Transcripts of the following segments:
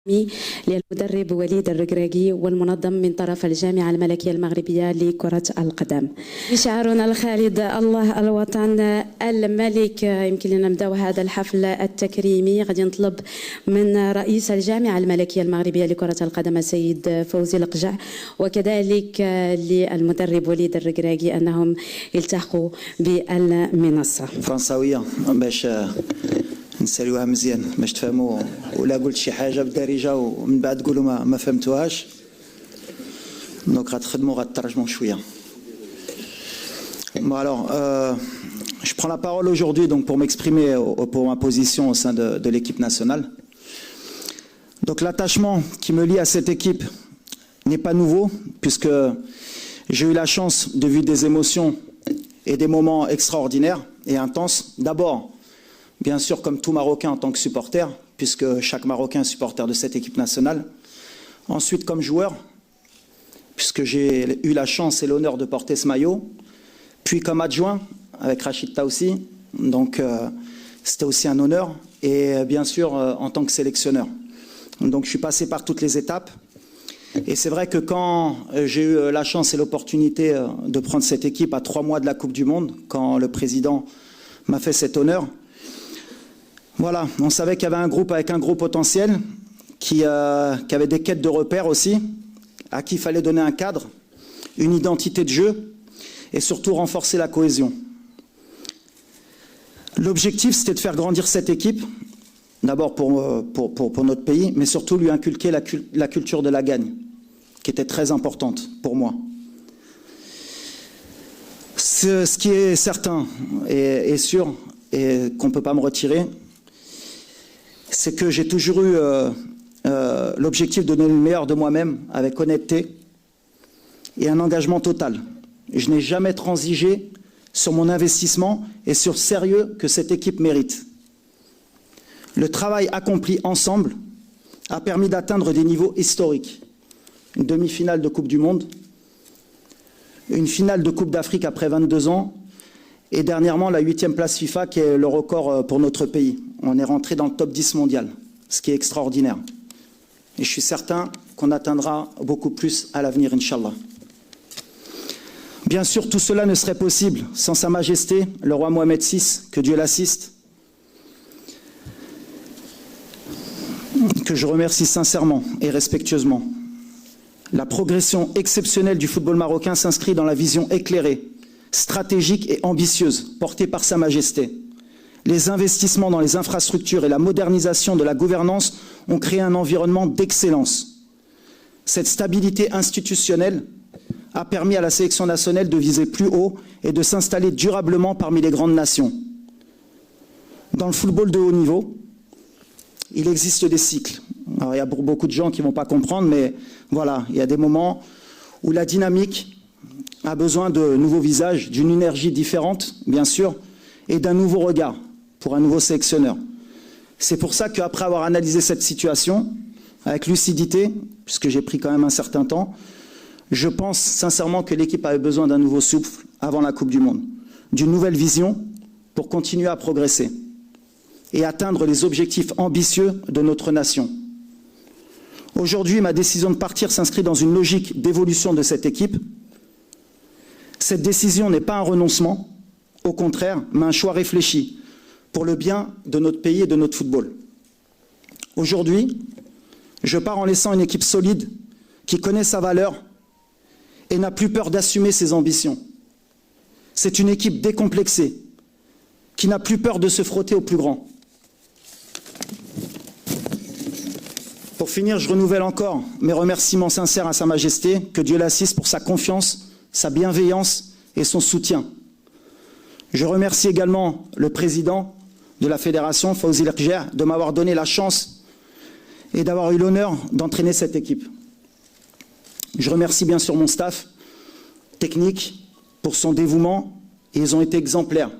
للمدرب وليد الركراكي والمنظم من طرف الجامعة الملكية المغربية لكرة القدم. شعارنا الخالد الله الوطن الملك. يمكن لنا نبداو هذا الحفل التكريمي. غادي نطلب من رئيس الجامعة الملكية المغربية لكرة القدم السيد فوزي القجع وكذلك للمدرب وليد الركراكي أنهم يلتحقوا بالمنصة. فرنساوية باش نسالوها مزيان باش تفهموا ولا قلت شي حاجه بالدارجه ومن بعد تقولوا ما فهمتوهاش. دونك غتخدموا غترجموا شويه. Bon alors, je prends la parole aujourd'hui donc pour m'exprimer pour ma position au sein de l'équipe nationale. Donc l'attachement qui me lie à cette équipe n'est pas nouveau puisque j'ai eu la chance de vivre des émotions et des moments extraordinaires et intenses. D'abord, bien sûr, comme tout Marocain en tant que supporter, puisque chaque Marocain est supporter de cette équipe nationale. Ensuite, comme joueur, puisque j'ai eu la chance et l'honneur de porter ce maillot. Puis comme adjoint, avec Rachid Taoussi, donc c'était aussi un honneur. Et bien sûr, en tant que sélectionneur. Donc je suis passé par toutes les étapes. Et c'est vrai que quand j'ai eu la chance et l'opportunité de prendre cette équipe à 3 mois de la Coupe du Monde, quand le président m'a fait cet honneur, voilà, on savait qu'il y avait un groupe avec un gros potentiel, qui avait des quêtes de repères aussi, à qui il fallait donner un cadre, une identité de jeu et surtout renforcer la cohésion. L'objectif, c'était de faire grandir cette équipe, d'abord pour notre pays, mais surtout lui inculquer la culture de la gagne, qui était très importante pour moi. Ce qui est certain et sûr, et qu'on ne peut pas me retirer, c'est que j'ai toujours eu l'objectif de donner le meilleur de moi-même avec honnêteté et un engagement total. Je n'ai jamais transigé sur mon investissement et sur le sérieux que cette équipe mérite. Le travail accompli ensemble a permis d'atteindre des niveaux historiques. Une demi-finale de Coupe du Monde, une finale de Coupe d'Afrique après 22 ans, et dernièrement, la 8e place FIFA, qui est le record pour notre pays. On est rentré dans le top 10 mondial, ce qui est extraordinaire. Et je suis certain qu'on atteindra beaucoup plus à l'avenir, Inch'Allah. Bien sûr, tout cela ne serait possible sans Sa Majesté, le roi Mohamed VI, que Dieu l'assiste, que je remercie sincèrement et respectueusement. La progression exceptionnelle du football marocain s'inscrit dans la vision éclairée, stratégique et ambitieuse portée par Sa Majesté. Les investissements dans les infrastructures et la modernisation de la gouvernance ont créé un environnement d'excellence. Cette stabilité institutionnelle a permis à la sélection nationale de viser plus haut et de s'installer durablement parmi les grandes nations. Dans le football de haut niveau, il existe des cycles. Alors, il y a beaucoup de gens qui ne vont pas comprendre, mais voilà, il y a des moments où la dynamique a besoin de nouveaux visages, d'une énergie différente, bien sûr, et d'un nouveau regard pour un nouveau sélectionneur. C'est pour ça qu'après avoir analysé cette situation, avec lucidité, puisque j'ai pris quand même un certain temps, je pense sincèrement que l'équipe avait besoin d'un nouveau souffle avant la Coupe du Monde, d'une nouvelle vision pour continuer à progresser et atteindre les objectifs ambitieux de notre nation. Aujourd'hui, ma décision de partir s'inscrit dans une logique d'évolution de cette équipe. Cette décision n'est pas un renoncement, au contraire, mais un choix réfléchi pour le bien de notre pays et de notre football. Aujourd'hui, je pars en laissant une équipe solide qui connaît sa valeur et n'a plus peur d'assumer ses ambitions. C'est une équipe décomplexée qui n'a plus peur de se frotter au plus grand. Pour finir, je renouvelle encore mes remerciements sincères à Sa Majesté, que Dieu l'assiste pour sa confiance, sa bienveillance et son soutien. Je remercie également le président de la fédération, Fawzi L'Qja, de m'avoir donné la chance et d'avoir eu l'honneur d'entraîner cette équipe. Je remercie bien sûr mon staff technique pour son dévouement et ils ont été exemplaires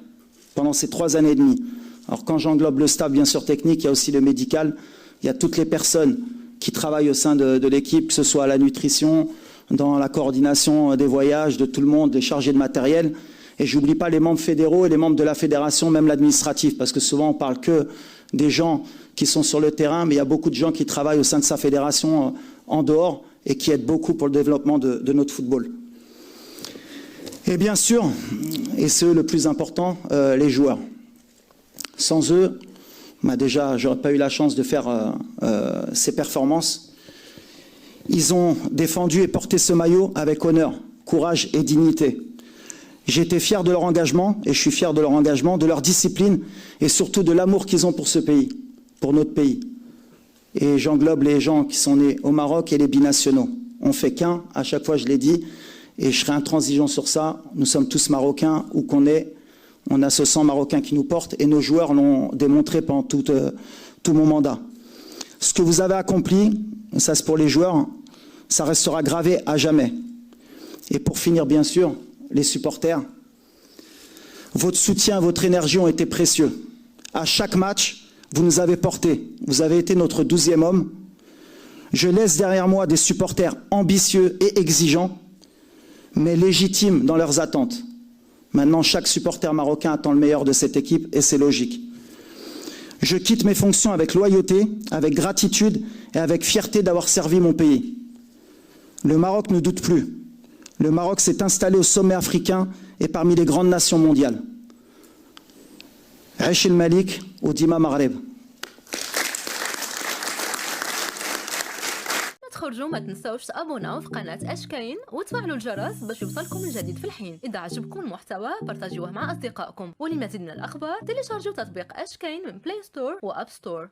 pendant ces 3 années et demie. Alors quand j'englobe le staff bien sûr technique, il y a aussi le médical, il y a toutes les personnes qui travaillent au sein de l'équipe, que ce soit à la nutrition, dans la coordination des voyages, de tout le monde, des chargés de matériel. Et j'oublie pas les membres fédéraux et les membres de la fédération, même l'administratif, parce que souvent on parle que des gens qui sont sur le terrain, mais il y a beaucoup de gens qui travaillent au sein de sa fédération en dehors et qui aident beaucoup pour le développement de notre football. Et bien sûr, et c'est le plus important, les joueurs. Sans eux, déjà, j'aurais pas eu la chance de faire ces performances. Ils ont défendu et porté ce maillot avec honneur, courage et dignité. J'ai été fier de leur engagement, et je suis fier de leur engagement, de leur discipline, et surtout de l'amour qu'ils ont pour ce pays, pour notre pays. Et j'englobe les gens qui sont nés au Maroc et les binationaux. On fait qu'un, à chaque fois je l'ai dit, et je serai intransigeant sur ça. Nous sommes tous Marocains, où qu'on est, on a ce sang marocain qui nous porte, et nos joueurs l'ont démontré pendant tout mon mandat. Ce que vous avez accompli, et ça c'est pour les joueurs, ça restera gravé à jamais. Et pour finir, bien sûr, les supporters, votre soutien, votre énergie ont été précieux. À chaque match, vous nous avez portés. Vous avez été notre 12e homme. Je laisse derrière moi des supporters ambitieux et exigeants, mais légitimes dans leurs attentes. Maintenant, chaque supporter marocain attend le meilleur de cette équipe, et c'est logique. Je quitte mes fonctions avec loyauté, avec gratitude et avec fierté d'avoir servi mon pays. Le Maroc ne doute plus. Le Maroc s'est installé au sommet africain et parmi les grandes nations mondiales. Aish el Malik ou Dima Maghreb. تخرجوا ما تنسوش تابوناو في قناة أشكاين وتفعلوا الجرس باش يوصلكم الجديد في الحين. إذا عجبكم المحتوى بارتاجيوه مع أصدقائكم، ولمزيد من الأخبار تيليشارجوا تطبيق أشكاين من بلاي ستور وأب ستور.